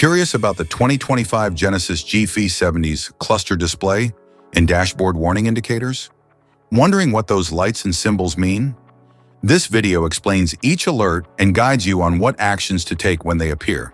Curious about the 2025 Genesis GV70's cluster display and dashboard warning indicators? Wondering what those lights and symbols mean? This video explains each alert and guides you on what actions to take when they appear.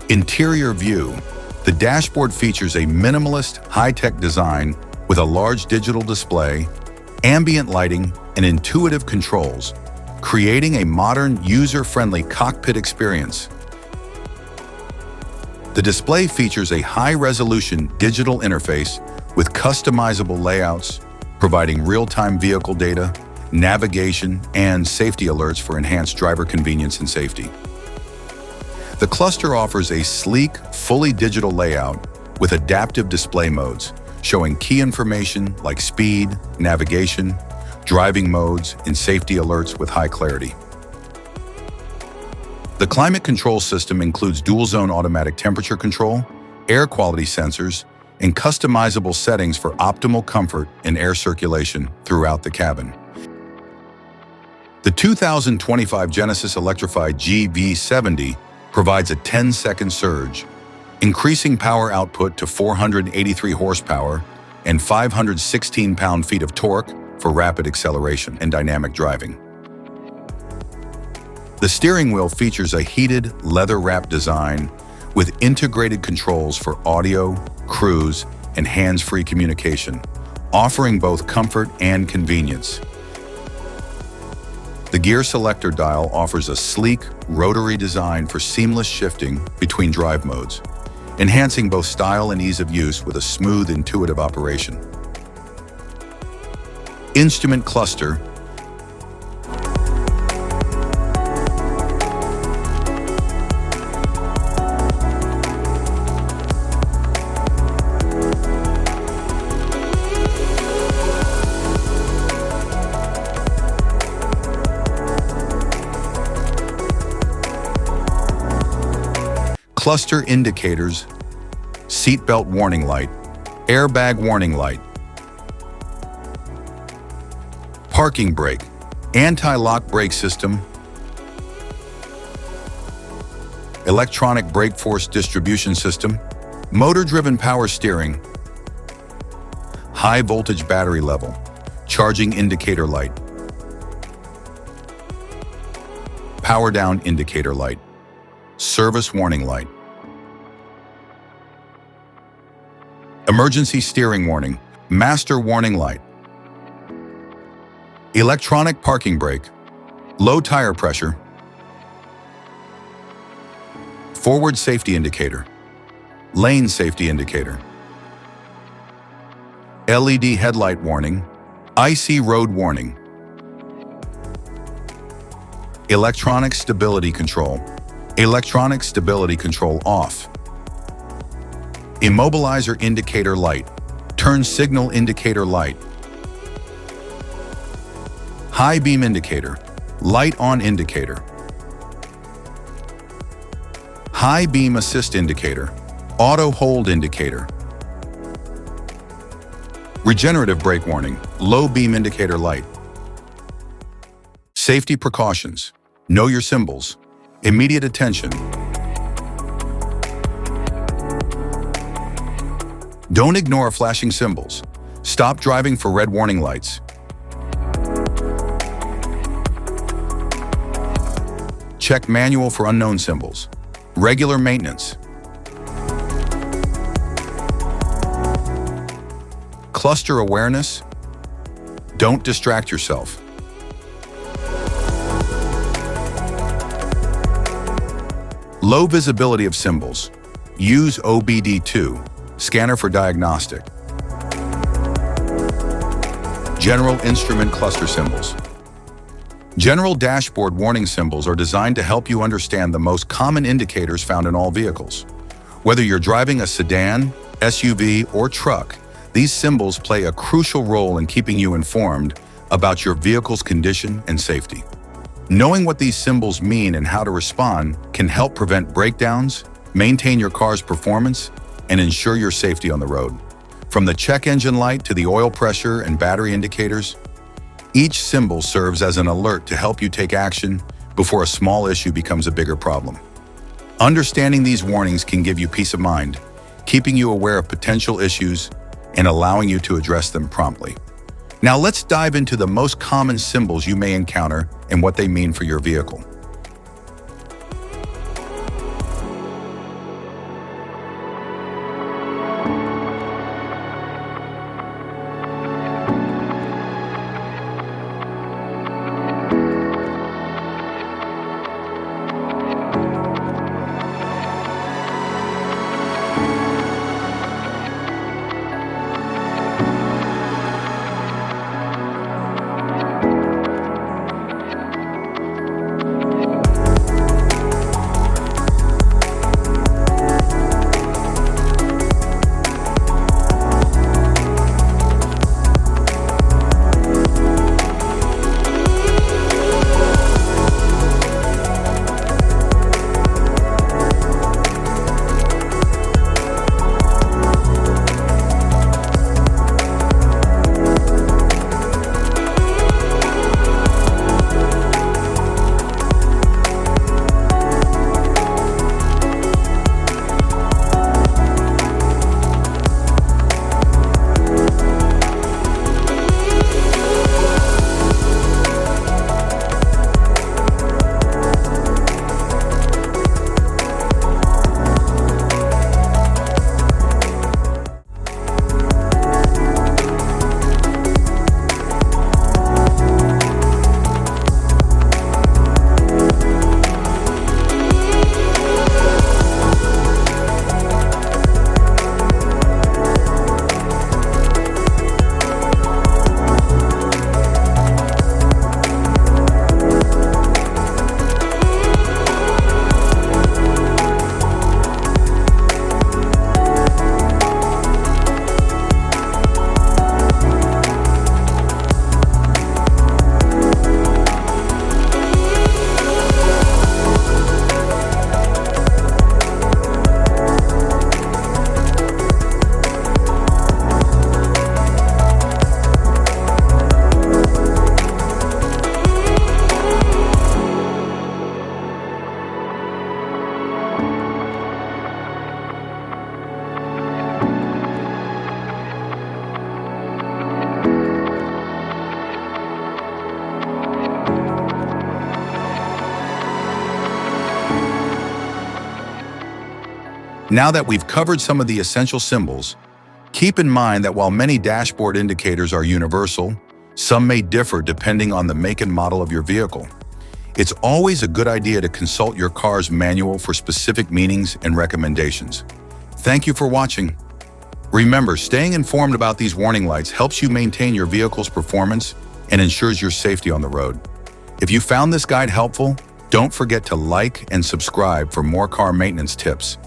Interior view. The dashboard features a minimalist, high-tech design with a large digital display, ambient lighting, and intuitive controls, creating a modern, user-friendly cockpit experience. The display features a high-resolution digital interface with customizable layouts, providing real-time vehicle data, navigation, and safety alerts for enhanced driver convenience and safety. The cluster offers a sleek, fully digital layout with adaptive display modes, showing key information like speed, navigation, driving modes, and safety alerts with high clarity. The climate control system includes dual-zone automatic temperature control, air quality sensors, and customizable settings for optimal comfort and air circulation throughout the cabin. The 2025 Genesis electrified GV70 provides a 10-second surge, increasing power output to 483 horsepower and 516 pound-feet of torque for rapid acceleration and dynamic driving. The steering wheel features a heated, leather-wrapped design with integrated controls for audio, cruise, and hands-free communication, offering both comfort and convenience. The gear selector dial offers a sleek, rotary design for seamless shifting between drive modes, enhancing both style and ease of use with a smooth, intuitive operation. Instrument cluster. Cluster indicators, seatbelt warning light, airbag warning light, parking brake, anti-lock brake system, electronic brake force distribution system, motor-driven power steering, high voltage battery level, charging indicator light, power down indicator light, service warning light, emergency steering warning, master warning light, electronic parking brake, low tire pressure, forward safety indicator, lane safety indicator, LED headlight warning, icy road warning, electronic stability control, electronic stability control off, immobilizer indicator light, turn signal indicator light, high beam indicator, light on indicator, high beam assist indicator, auto hold indicator, regenerative brake warning, low beam indicator light. Safety precautions, know your symbols, immediate attention. Don't ignore flashing symbols. Stop driving for red warning lights. Check manual for unknown symbols. Regular maintenance. Cluster awareness. Don't distract yourself. Low visibility of symbols. Use OBD2, scanner for diagnostic. General instrument cluster symbols. General dashboard warning symbols are designed to help you understand the most common indicators found in all vehicles. Whether you're driving a sedan, SUV, or truck, These symbols play a crucial role in keeping you informed about your vehicle's condition and safety. Knowing what these symbols mean and how to respond can help prevent breakdowns, maintain your car's performance, and ensure your safety on the road. From the check engine light to the oil pressure and battery indicators, each symbol serves as an alert to help you take action before a small issue becomes a bigger problem. Understanding these warnings can give you peace of mind, keeping you aware of potential issues and allowing you to address them promptly. Now let's dive into the most common symbols you may encounter and what they mean for your vehicle. Now that we've covered some of the essential symbols, keep in mind that while many dashboard indicators are universal, some may differ depending on the make and model of your vehicle. It's always a good idea to consult your car's manual for specific meanings and recommendations. Thank you for watching. Remember, staying informed about these warning lights helps you maintain your vehicle's performance and ensures your safety on the road. If you found this guide helpful, don't forget to like and subscribe for more car maintenance tips.